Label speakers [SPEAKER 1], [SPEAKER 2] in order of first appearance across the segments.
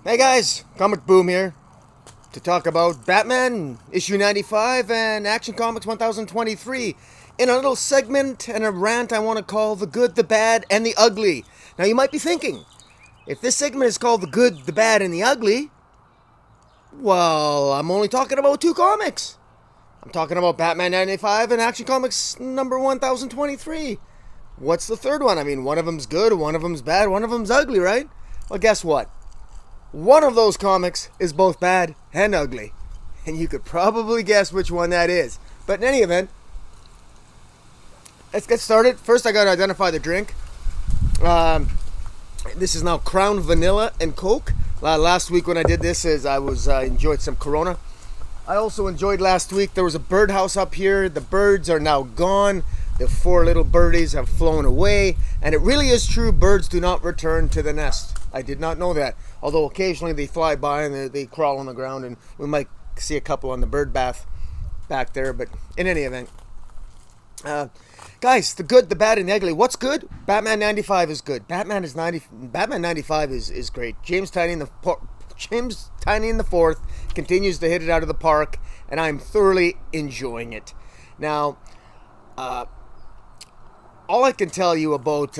[SPEAKER 1] Hey guys, Comic Boom here to talk about Batman issue 95 and Action Comics 1023 in a little segment and a rant I want to call The Good, the Bad, and the Ugly. Now you might be thinking, if this segment is called The Good, the Bad, and the Ugly, well, I'm only talking about two comics. I'm talking about Batman 95 and Action Comics number 1023. What's the third one? I mean, one of them's good, one of them's bad, one of them's ugly, right? Well, guess what? One of those comics is both bad and ugly. And you could probably guess which one that is. But in any event, let's get started. First, I got to identify the drink. This is now Crown Vanilla and Coke. Last week when I did this, I enjoyed some Corona. I also enjoyed last week. There was a birdhouse up here. The birds are now gone. The four little birdies have flown away. And it really is true, birds do not return to the nest. I did not know that. Although occasionally they fly by and they crawl on the ground, and we might see a couple on the bird bath back there. But in any event, guys, the good, the bad, and the ugly. What's good? Batman 95 is good. Batman 95 is great. James Tynion the fourth continues to hit it out of the park, and I'm thoroughly enjoying it. Now, all I can tell you about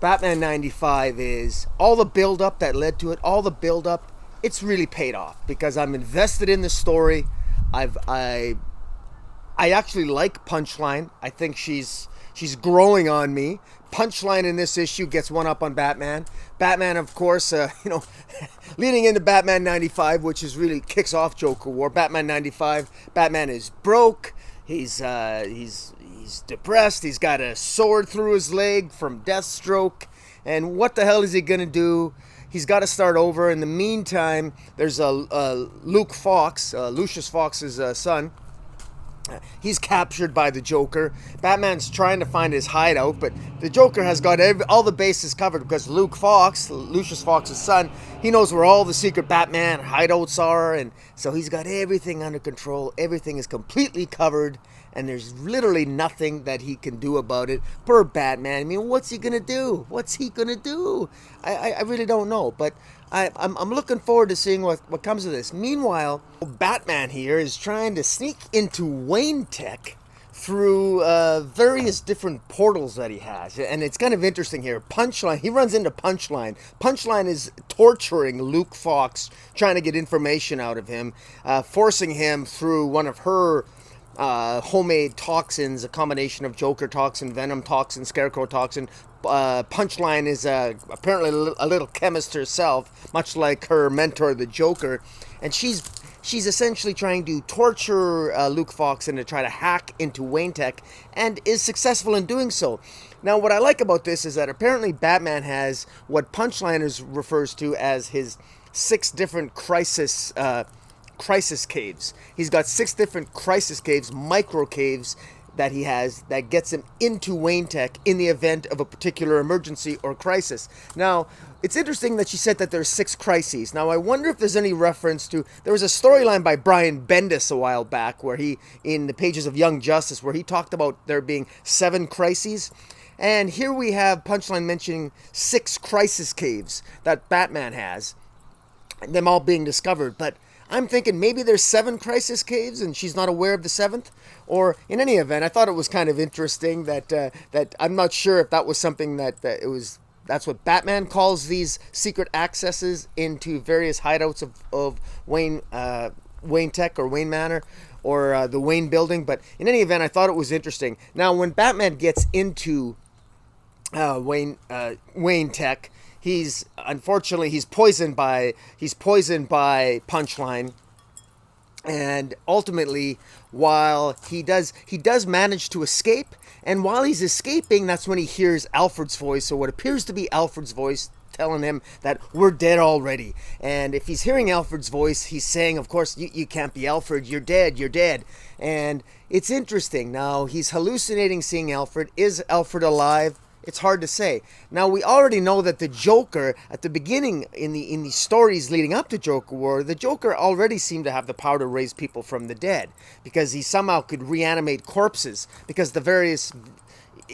[SPEAKER 1] Batman 95 is all the build-up that led to it, it's really paid off because I'm invested in the story. I actually like Punchline. I think she's growing on me. Punchline in this issue gets one up on Batman. Batman, of course, leading into Batman 95, which is really kicks off Joker War. Batman 95, Batman is broke. He's depressed. He's got a sword through his leg from Deathstroke. And what the hell is he going to do? He's got to start over. In the meantime, there's Luke Fox, Lucius Fox's son. He's captured by the Joker. Batman's trying to find his hideout, but the Joker has got all the bases covered because Luke Fox, Lucius Fox's son, he knows where all the secret Batman hideouts are, and so he's got everything under control. Everything is completely covered, and there's literally nothing that he can do about it. Poor Batman. I mean, what's he gonna do? I really don't know, but I'm looking forward to seeing what comes of this. Meanwhile, Batman here is trying to sneak into Wayne Tech through various different portals that he has. And it's kind of interesting here. Punchline, he runs into Punchline. Punchline is torturing Luke Fox, trying to get information out of him, forcing him through one of her homemade toxins, a combination of Joker toxin, Venom toxin, Scarecrow toxin. Punchline is apparently a little chemist herself, much like her mentor, the Joker, and she's essentially trying to torture Luke Fox and to try to hack into Wayne Tech, and is successful in doing so. Now, what I like about this is that apparently Batman has what Punchline refers to as his 6 different crisis caves. He's got 6 different crisis caves, micro caves, that he has that gets him into Wayne Tech in the event of a particular emergency or crisis. Now, it's interesting that she said that there's 6 crises. Now, I wonder if there's any reference to... There was a storyline by Brian Bendis a while back where he, in the pages of Young Justice, where he talked about there being 7 crises. And here we have Punchline mentioning 6 crisis caves that Batman has, them all being discovered. But I'm thinking maybe there's 7 crisis caves and she's not aware of the 7th. Or in any event, I thought it was kind of interesting that I'm not sure if that was something that's what Batman calls these secret accesses into various hideouts of Wayne Tech or Wayne Manor or the Wayne Building. But in any event, I thought it was interesting. Now, when Batman gets into Wayne Tech, he's poisoned by Punchline, and ultimately, while he does manage to escape, and while he's escaping, that's when he hears Alfred's voice, or what appears to be Alfred's voice, telling him that we're dead already. And if he's hearing Alfred's voice, he's saying, of course, you can't be Alfred, you're dead. And it's interesting. Now, he's hallucinating seeing Alfred. Is Alfred alive? It's hard to say. Now, we already know that the Joker, at the beginning, in the stories leading up to Joker War, the Joker already seemed to have the power to raise people from the dead, because he somehow could reanimate corpses, because the various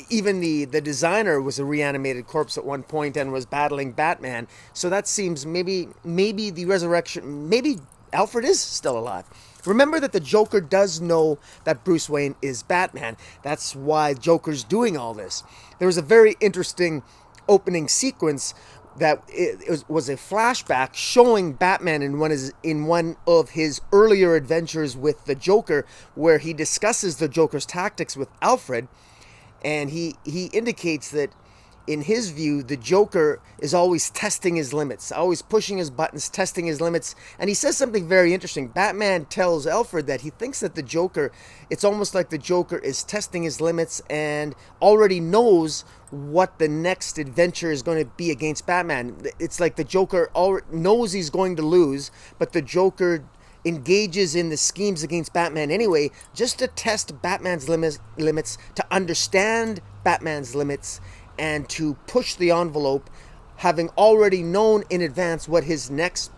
[SPEAKER 1] even the designer was a reanimated corpse at one point and was battling Batman. So that seems maybe the resurrection, maybe Alfred is still alive. Remember that the Joker does know that Bruce Wayne is Batman. That's why Joker's doing all this. There was a very interesting opening sequence that it was a flashback showing Batman in one of his earlier adventures with the Joker, where he discusses the Joker's tactics with Alfred, and he indicates that in his view, the Joker is always testing his limits, always pushing his buttons, testing his limits. And he says something very interesting. Batman tells Alfred that he thinks that the Joker, it's almost like the Joker is testing his limits and already knows what the next adventure is going to be against Batman. It's like the Joker knows he's going to lose, but the Joker engages in the schemes against Batman anyway, just to test Batman's limits, to understand Batman's limits, and to push the envelope, having already known in advance what his next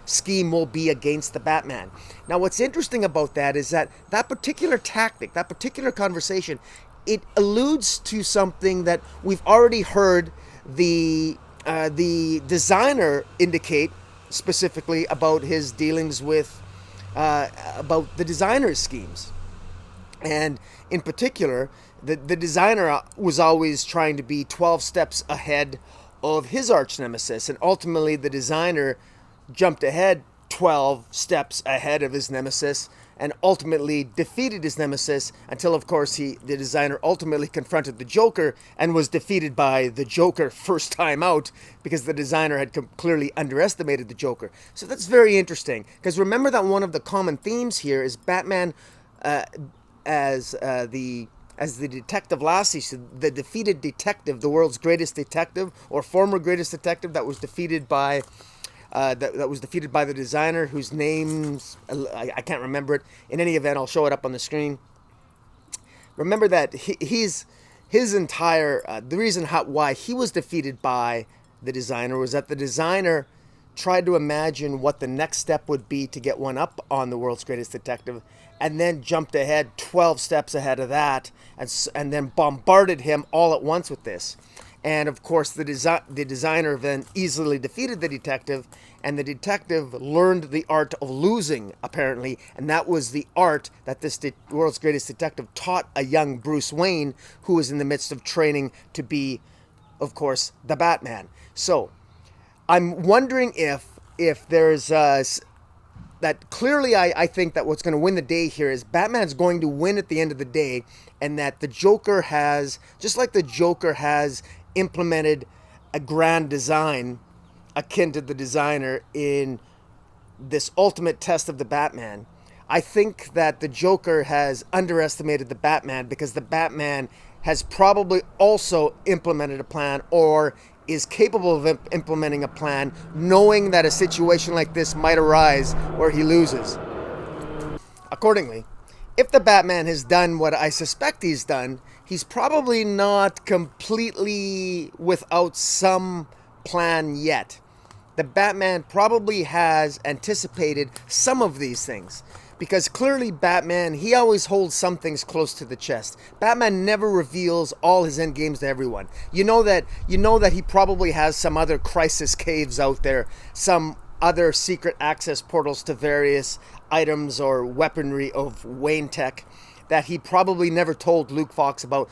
[SPEAKER 1] scheme will be against the Batman. Now, what's interesting about that is that particular tactic, that particular conversation, it alludes to something that we've already heard the designer indicate specifically about his dealings with, about the designer's schemes. And in particular, the designer was always trying to be 12 steps ahead of his arch nemesis, and ultimately the designer jumped ahead 12 steps ahead of his nemesis and ultimately defeated his nemesis until, of course, the designer ultimately confronted the Joker and was defeated by the Joker first time out, because the designer had clearly underestimated the Joker. So that's very interesting, because remember that one of the common themes here is Batman as the Detective Lassie, so the defeated detective, the world's greatest detective, or former greatest detective, that was defeated by that was defeated by the designer, whose name's I can't remember it. In any event, I'll show it up on the screen. Remember that his entire the reason why he was defeated by the designer was that the designer tried to imagine what the next step would be to get one up on the world's greatest detective, and then jumped ahead 12 steps ahead of that, and then bombarded him all at once with this. And of course, the designer then easily defeated the detective, and the detective learned the art of losing, apparently, and that was the art that this world's greatest detective taught a young Bruce Wayne, who was in the midst of training to be, of course, the Batman. So I'm wondering if there's that clearly I think that what's going to win the day here is Batman's going to win at the end of the day, and that the Joker has, just like the Joker has implemented a grand design akin to the designer in this ultimate test of the Batman, I think that the Joker has underestimated the Batman, because the Batman has probably also implemented a plan, or is capable of implementing a plan, knowing that a situation like this might arise where he loses. Accordingly, if the Batman has done what I suspect he's done, he's probably not completely without some plan yet. The Batman probably has anticipated some of these things, because clearly Batman, he always holds some things close to the chest. Batman never reveals all his end games to everyone. You know that he probably has some other crisis caves out there, some other secret access portals to various items or weaponry of Wayne tech that he probably never told Luke Fox about.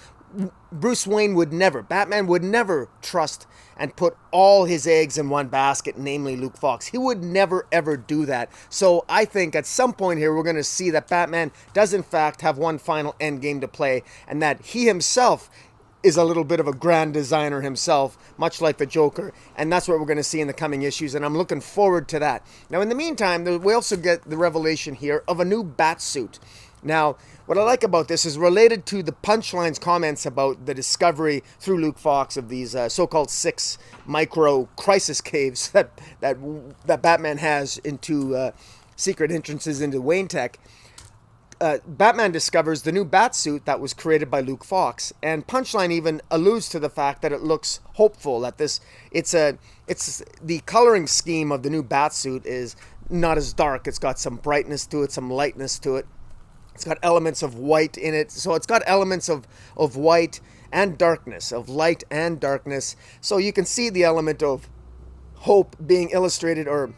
[SPEAKER 1] Bruce Wayne would never, Batman would never trust and put all his eggs in one basket, namely Luke Fox. He would never ever do that. So I think at some point here we're going to see that Batman does in fact have one final end game to play, and that he himself is a little bit of a grand designer himself, much like the Joker, and that's what we're going to see in the coming issues, and I'm looking forward to that. Now, in the meantime, we also get the revelation here of a new Batsuit. Now, what I like about this is related to the Punchline's comments about the discovery through Luke Fox of these so-called 6 micro crisis caves that Batman has into secret entrances into Wayne Tech. Batman discovers the new Batsuit that was created by Luke Fox, and Punchline even alludes to the fact that it looks hopeful, that it's the coloring scheme of the new Batsuit is not as dark. It's got some brightness to it, some lightness to it. It's got elements of white in it. So it's got elements of white and darkness, of light and darkness. So you can see the element of hope being illustrated on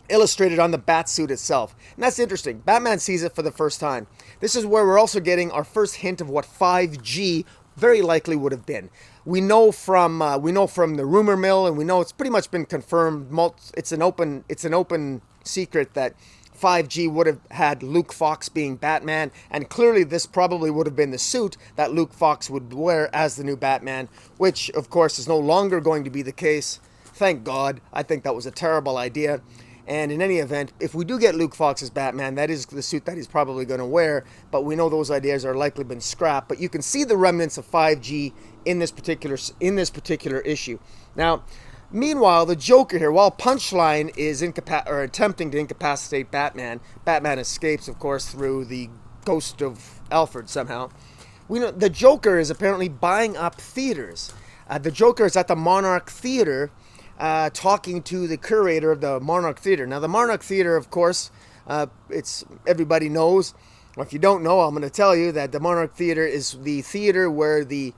[SPEAKER 1] the bat suit itself. And that's interesting. Batman sees it for the first time. This is where we're also getting our first hint of what 5G very likely would have been. We know from the rumor mill, and we know it's pretty much been confirmed. It's an open secret that 5G would have had Luke Fox being Batman, and clearly this probably would have been the suit that Luke Fox would wear as the new Batman, which of course is no longer going to be the case. Thank God. I think that was a terrible idea. And in any event, if we do get Luke Fox as Batman, that is the suit that he's probably going to wear, but we know those ideas are likely been scrapped. But you can see the remnants of 5G in this particular issue. Now, meanwhile, the Joker here, while Punchline is attempting to incapacitate Batman, Batman escapes, of course, through the ghost of Alfred somehow. We know the Joker is apparently buying up theaters. The Joker is at the Monarch Theater, talking to the curator of the Monarch Theater. Now, the Monarch Theater, of course, everybody knows. Or if you don't know, I'm going to tell you that the Monarch Theater is the theater where the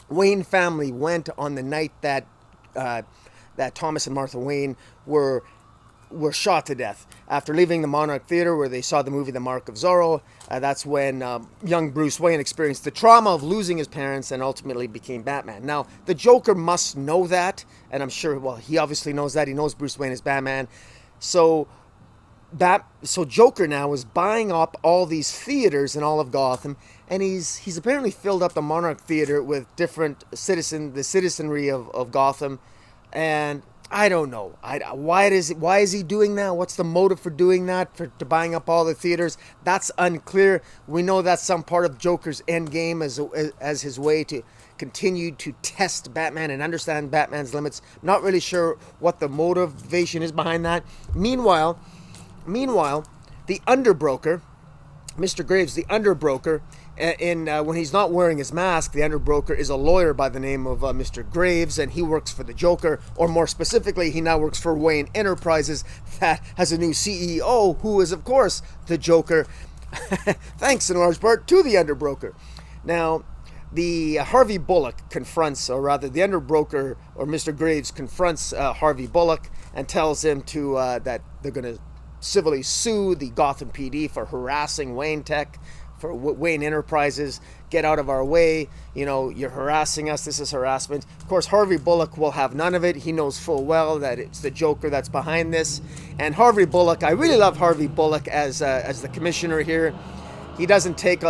[SPEAKER 1] Wayne family went on the night that Thomas and Martha Wayne were shot to death. After leaving the Monarch Theater, where they saw the movie The Mark of Zorro, that's when young Bruce Wayne experienced the trauma of losing his parents and ultimately became Batman. Now, the Joker must know that, and I'm sure, well, he obviously knows that. He knows Bruce Wayne is Batman. So Joker now is buying up all these theaters in all of Gotham, and he's apparently filled up the Monarch Theater with different the citizenry of Gotham, and I don't know. Why is he doing that? What's the motive for doing that? To buying up all the theaters? That's unclear. We know that's some part of Joker's end game as his way to continue to test Batman and understand Batman's limits. Not really sure what the motivation is behind that. Meanwhile, the underbroker, Mr. Graves, the underbroker, when he's not wearing his mask, the underbroker is a lawyer by the name of Mr. Graves, and he works for the Joker, or more specifically, he now works for Wayne Enterprises, that has a new CEO, who is, of course, the Joker, thanks in large part to the underbroker. Now, the Harvey Bullock confronts, or rather the underbroker, or Mr. Graves confronts Harvey Bullock and tells him that they're going to civilly sue the Gotham PD for harassing Wayne Tech, for Wayne Enterprises. Get out of our way. You're harassing us. This is harassment. Of course, Harvey Bullock will have none of it. He knows full well that it's the Joker that's behind this. And Harvey Bullock, I really love Harvey Bullock as the commissioner here. He doesn't take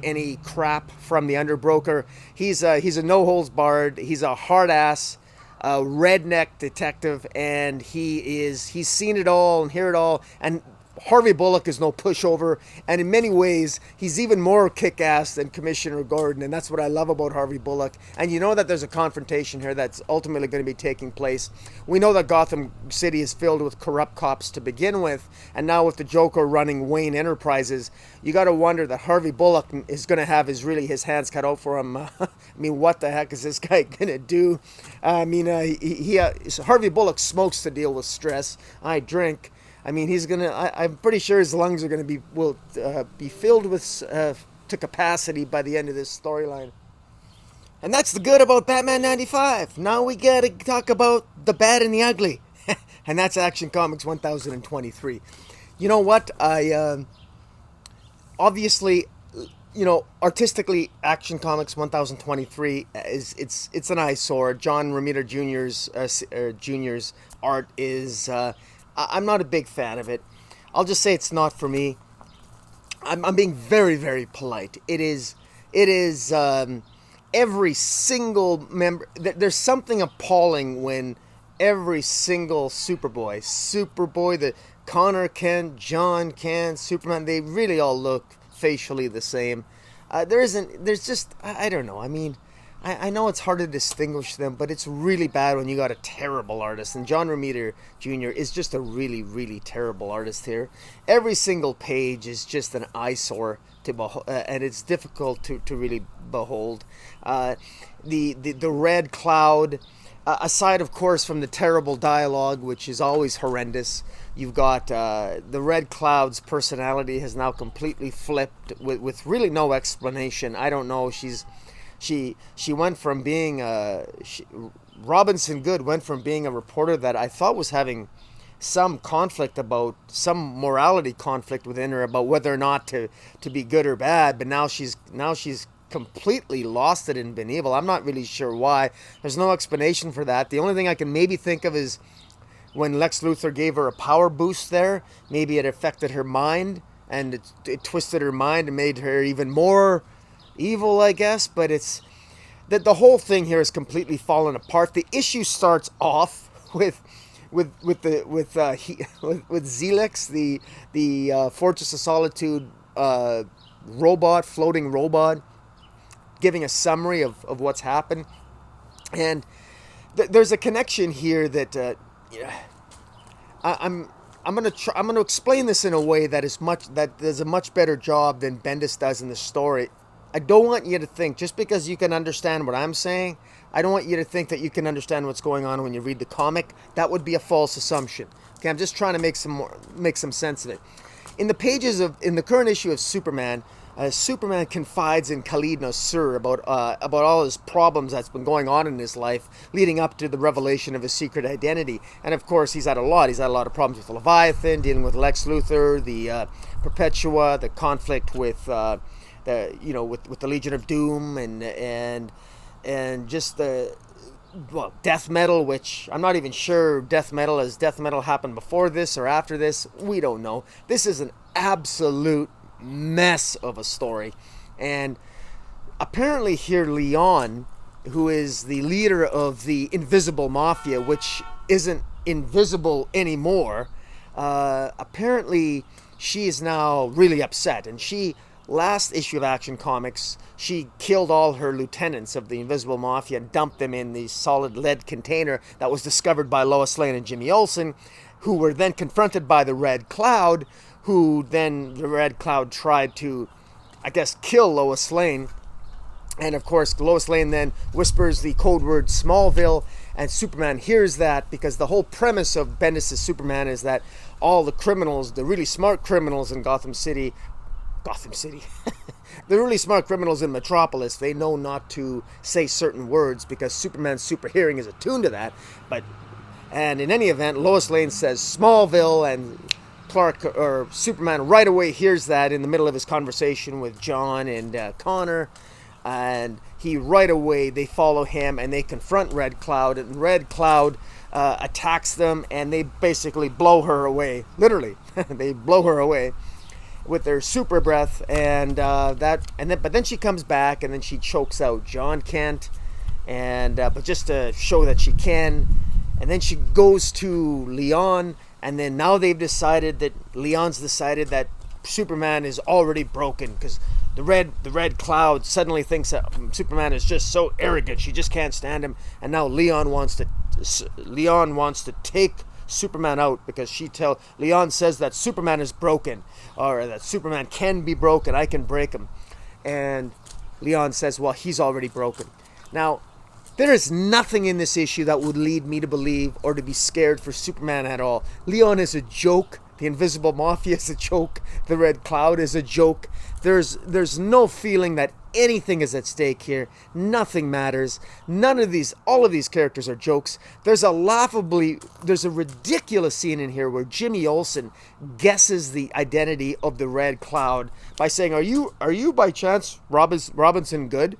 [SPEAKER 1] any crap from the underbroker. He's a no holds barred. He's a hard ass redneck detective, and he's seen it all and heard it all. And Harvey Bullock is no pushover, and in many ways, he's even more kick-ass than Commissioner Gordon, and that's what I love about Harvey Bullock. And you know that there's a confrontation here that's ultimately going to be taking place. We know that Gotham City is filled with corrupt cops to begin with, and now with the Joker running Wayne Enterprises, you got to wonder that Harvey Bullock is going to have his hands cut out for him. I mean, what the heck is this guy going to do? Harvey Bullock smokes to deal with stress. I drink. I mean, I'm pretty sure his lungs are going to be filled with to capacity by the end of this storyline. And that's the good about Batman 95. Now we got to talk about the bad and the ugly. And that's Action Comics 1023. You know what? Obviously, artistically, Action Comics 1023 it's an eyesore. John Romita Jr.'s art is I'm not a big fan of it. I'll just say it's not for me. I'm being very, very polite. It is every single member. There's something appalling when every single Superboy, the Connor Kent, John Kent, Superman, they really all look facially the same. I don't know. I mean, I know it's hard to distinguish them, but it's really bad when you got a terrible artist. And John Romita Jr. is just a really, really terrible artist here. Every single page is just an eyesore to behold, and it's difficult to really behold. The Red Cloud, aside, of course, from the terrible dialogue, which is always horrendous, you've got the Red Cloud's personality has now completely flipped with really no explanation. I don't know. She went from being Robinson Good went from being a reporter that I thought was having some conflict about some morality conflict within her about whether or not to be good or bad, but now she's completely lost it and been evil. I'm not really sure why. There's no explanation for that. The only thing I can maybe think of is when Lex Luthor gave her a power boost there, maybe it affected her mind and it twisted her mind and made her even more evil, I guess. But it's that the whole thing here is completely fallen apart. The issue starts off with Zelix, the Fortress of Solitude floating robot, giving a summary of what's happened, and there's a connection here that I'm gonna explain this in a way that does a much better job than Bendis does in the story. I don't want you to think just because you can understand what I'm saying, I don't want you to think that you can understand what's going on when you read the comic. That would be a false assumption. Okay, I'm just trying to make some sense of it. In the current issue of Superman, Superman confides in Khalid Nasr about all his problems that's been going on in his life leading up to the revelation of his secret identity. And of course, he's had a lot of problems with Leviathan, dealing with Lex Luthor, the Perpetua, the conflict with with the Legion of Doom, and just death metal, which I'm not even sure death metal happened before this or after this. We don't know. This is an absolute mess of a story. And apparently here Leon, who is the leader of the Invisible Mafia, which isn't invisible anymore, apparently she is now really upset. And last issue of Action Comics, she killed all her lieutenants of the Invisible Mafia and dumped them in the solid lead container that was discovered by Lois Lane and Jimmy Olsen, who were then confronted by the Red Cloud, the Red Cloud tried to, I guess, kill Lois Lane. And of course, Lois Lane then whispers the code word Smallville, and Superman hears that, because the whole premise of Bendis' Superman is that all the criminals, the really smart criminals in Gotham City, the really smart criminals in Metropolis, they know not to say certain words because Superman's super hearing is attuned to that. And in any event, Lois Lane says Smallville, and Superman right away hears that in the middle of his conversation with John and Connor, and they follow him and they confront Red Cloud, and Red Cloud attacks them, and they basically blow her away. Literally, they blow her away with their super breath, but then she comes back and then she chokes out John Kent, and but just to show that she can, and then she goes to Leon, and then now Leon's decided that Superman is already broken because the Red Cloud suddenly thinks that Superman is just so arrogant, she just can't stand him, and now Leon wants to take Superman out because Leon says that Superman is broken, or that Superman can be broken, I can break him. And Leon says, well, he's already broken. Now, there is nothing in this issue that would lead me to believe or to be scared for Superman at all. Leon is a joke. The Invisible Mafia is a joke. The Red Cloud is a joke. There's no feeling that anything is at stake here. Nothing matters. All of these characters are jokes. There's a ridiculous scene in here where Jimmy Olsen guesses the identity of the Red Cloud by saying, "Are you by chance Robinson Good?"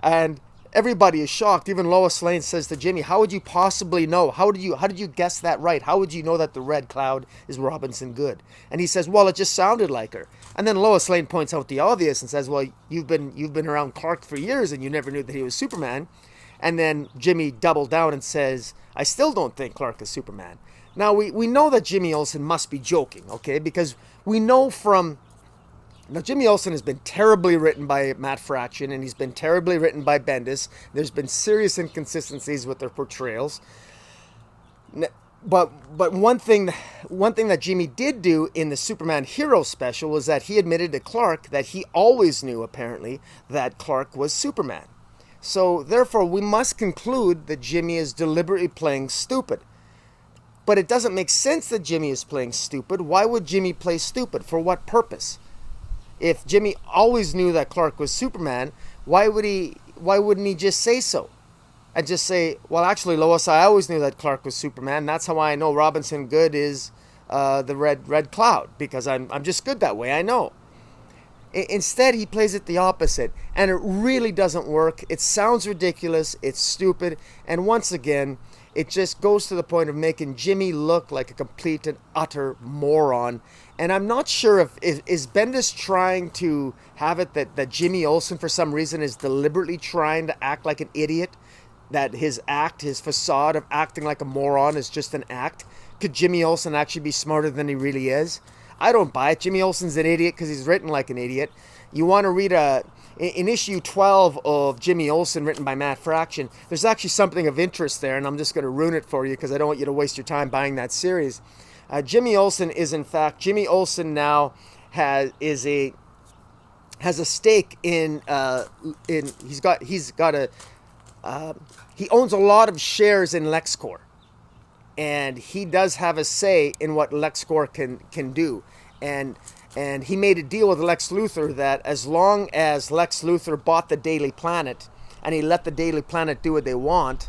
[SPEAKER 1] And everybody is shocked. Even Lois Lane says to Jimmy, "How would you possibly know? How did you guess that right? How would you know that the Red Cloud is Robinson Good?" And he says, "Well, it just sounded like her." And then Lois Lane points out the obvious and says, "Well, you've been around Clark for years and you never knew that he was Superman." And then Jimmy doubled down and says, "I still don't think Clark is Superman." Now we know that Jimmy Olsen must be joking, okay? Because we know Now, Jimmy Olsen has been terribly written by Matt Fraction, and he's been terribly written by Bendis. There's been serious inconsistencies with their portrayals. But one thing that Jimmy did do in the Superman Hero Special was that he admitted to Clark that he always knew, apparently, that Clark was Superman. So therefore, we must conclude that Jimmy is deliberately playing stupid. But it doesn't make sense that Jimmy is playing stupid. Why would Jimmy play stupid? For what purpose? If Jimmy always knew that Clark was Superman, why wouldn't he just say so? And just say, well, actually, Lois, I always knew that Clark was Superman. That's how I know Robinson Good is the Red Cloud, because I'm just good that way. I know. Instead, he plays it the opposite, and it really doesn't work. It sounds ridiculous. It's stupid. And once again, it just goes to the point of making Jimmy look like a complete and utter moron. And I'm not sure if is Bendis trying to have it that Jimmy Olsen, for some reason, is deliberately trying to act like an idiot, that his facade of acting like a moron is just an act. Could Jimmy Olsen actually be smarter than he really is? I don't buy it. Jimmy Olsen's an idiot because he's written like an idiot. You want to read in issue 12 of Jimmy Olsen, written by Matt Fraction, there's actually something of interest there, and I'm just going to ruin it for you because I don't want you to waste your time buying that series. Jimmy Olsen now has a stake in he owns a lot of shares in LexCorp. And he does have a say in what LexCorp can do. And he made a deal with Lex Luthor that as long as Lex Luthor bought the Daily Planet and he let the Daily Planet do what they want,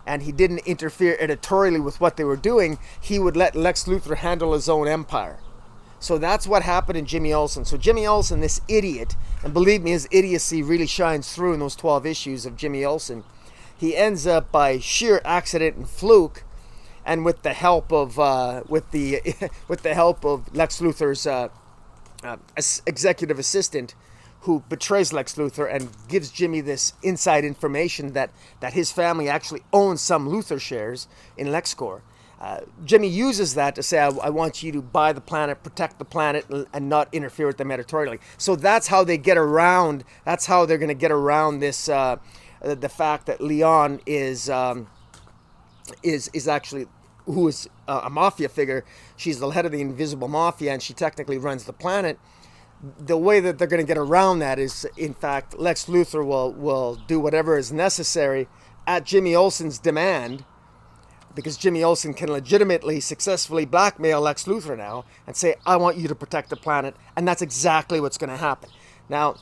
[SPEAKER 1] and he didn't interfere editorially with what they were doing, he would let Lex Luthor handle his own empire. So that's what happened in Jimmy Olsen. So Jimmy Olsen, this idiot, and believe me, his idiocy really shines through in those 12 issues of Jimmy Olsen. He ends up, by sheer accident and fluke, and with the help of with the help of Lex Luthor's executive assistant, who betrays Lex Luthor and gives Jimmy this inside information that his family actually owns some Luthor shares in LexCorp. Jimmy uses that to say, I want you to buy the planet, protect the planet, and not interfere with them editorially. So that's how they get around. That's how they're going to get around this. The fact that Leon is actually, who is a mafia figure. She's the head of the Invisible Mafia, and she technically runs the planet. The way that they're going to get around that is, in fact, Lex Luthor will do whatever is necessary at Jimmy Olsen's demand, because Jimmy Olsen can legitimately, successfully blackmail Lex Luthor now and say, I want you to protect the planet, and that's exactly what's going to happen. Now,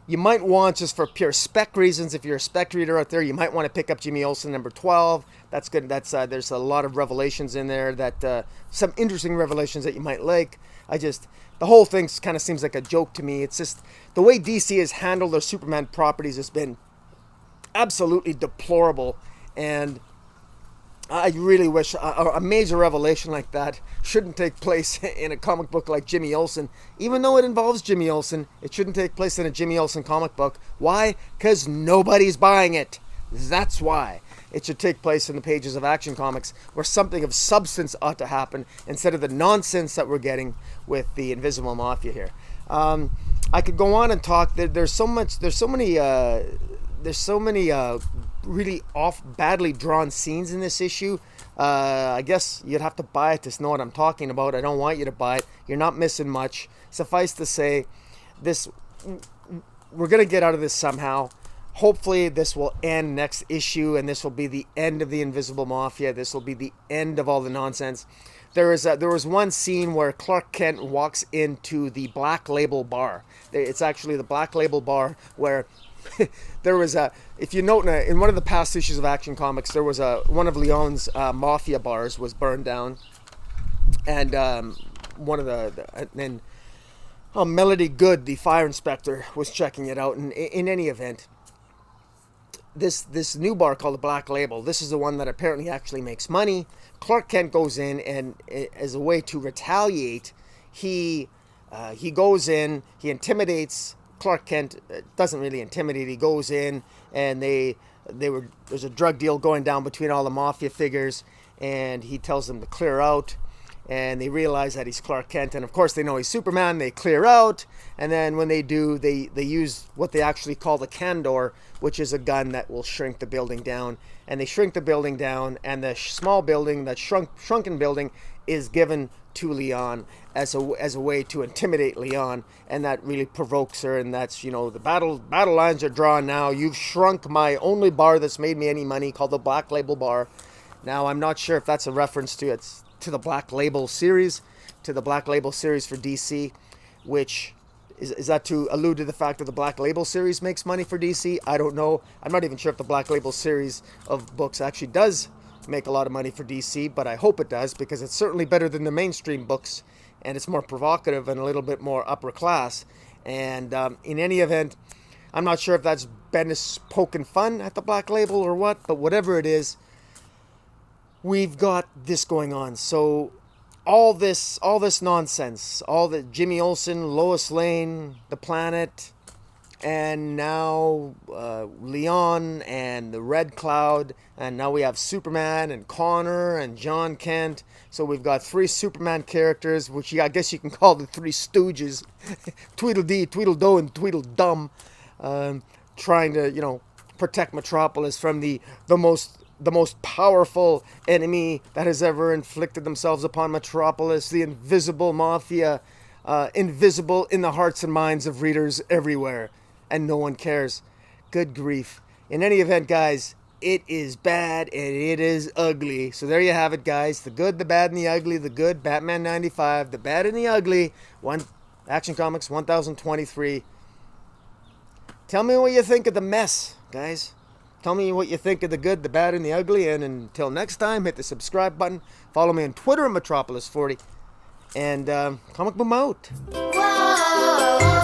[SPEAKER 1] you might want, just for pure spec reasons, if you're a spec reader out there, you might want to pick up Jimmy Olsen number 12. That's good. There's a lot of revelations in there, some interesting revelations that you might like. The whole thing kind of seems like a joke to me. It's just the way DC has handled their Superman properties has been absolutely deplorable, and I really wish a major revelation like that shouldn't take place in a comic book like Jimmy Olsen. Even though it involves Jimmy Olsen, it shouldn't take place in a Jimmy Olsen comic book. Why? Because nobody's buying it. That's why. It should take place in the pages of Action Comics, where something of substance ought to happen, instead of the nonsense that we're getting with the Invisible Mafia here. I could go on and talk. There's so many really badly drawn scenes in this issue. I guess you'd have to buy it to know what I'm talking about. I don't want you to buy it. You're not missing much. Suffice to say, we're going to get out of this somehow. Hopefully this will end next issue, and this will be the end of the Invisible Mafia. This will be the end of all the nonsense. There was one scene where Clark Kent walks into the Black Label bar. It's actually the Black Label bar where there was if you note in one of the past issues of Action Comics, there was one of Leon's mafia bars was burned down, and one of Melody Good, the fire inspector, was checking it out. And in any event, this new bar called the Black Label, this is the one that apparently actually makes money. Clark Kent goes in, and as a way to retaliate, he goes in, he intimidates. Clark Kent doesn't really intimidate. He goes in, and there's a drug deal going down between all the mafia figures, and he tells them to clear out. and they realize that he's Clark Kent, and of course they know he's Superman. They clear out, and then when they do, they use what they actually call the Kandor, which is a gun that will shrink the building down. And they shrink the building down, and the small building, that shrunken building, is given to Leon as a way to intimidate Leon, and that really provokes her. And that's, the battle lines are drawn now. You've shrunk my only bar that's made me any money, called the Black Label bar. Now I'm not sure if that's a reference to the Black Label series, for DC, which is that to allude to the fact that the Black Label series makes money for DC? I don't know. I'm not even sure if the Black Label series of books actually does make a lot of money for DC, but I hope it does, because it's certainly better than the mainstream books, and it's more provocative and a little bit more upper class. And in any event, I'm not sure if that's Bendis poking fun at the Black Label or what, but whatever it is, we've got this going on. So all this nonsense, all the Jimmy Olsen, Lois Lane, the Planet, and now Leon and the Red Cloud, and now we have Superman and Connor and John Kent. So we've got 3 Superman characters, which I guess you can call the 3 Stooges, Tweedledee, Tweedledo, and Tweedledum, trying to protect Metropolis from the most powerful enemy that has ever inflicted themselves upon Metropolis, the Invisible Mafia, invisible in the hearts and minds of readers everywhere, and no one cares. Good grief. In any event, guys, it is bad and it is ugly. So there you have it, guys. The good, the bad, and the ugly. The good, Batman 95. The bad and the ugly, Action Comics 1023. Tell me what you think of the mess, guys. Tell me what you think of the good, the bad, and the ugly. And until next time, hit the subscribe button. Follow me on Twitter at Metropolis40. And Comic Boom out. Whoa.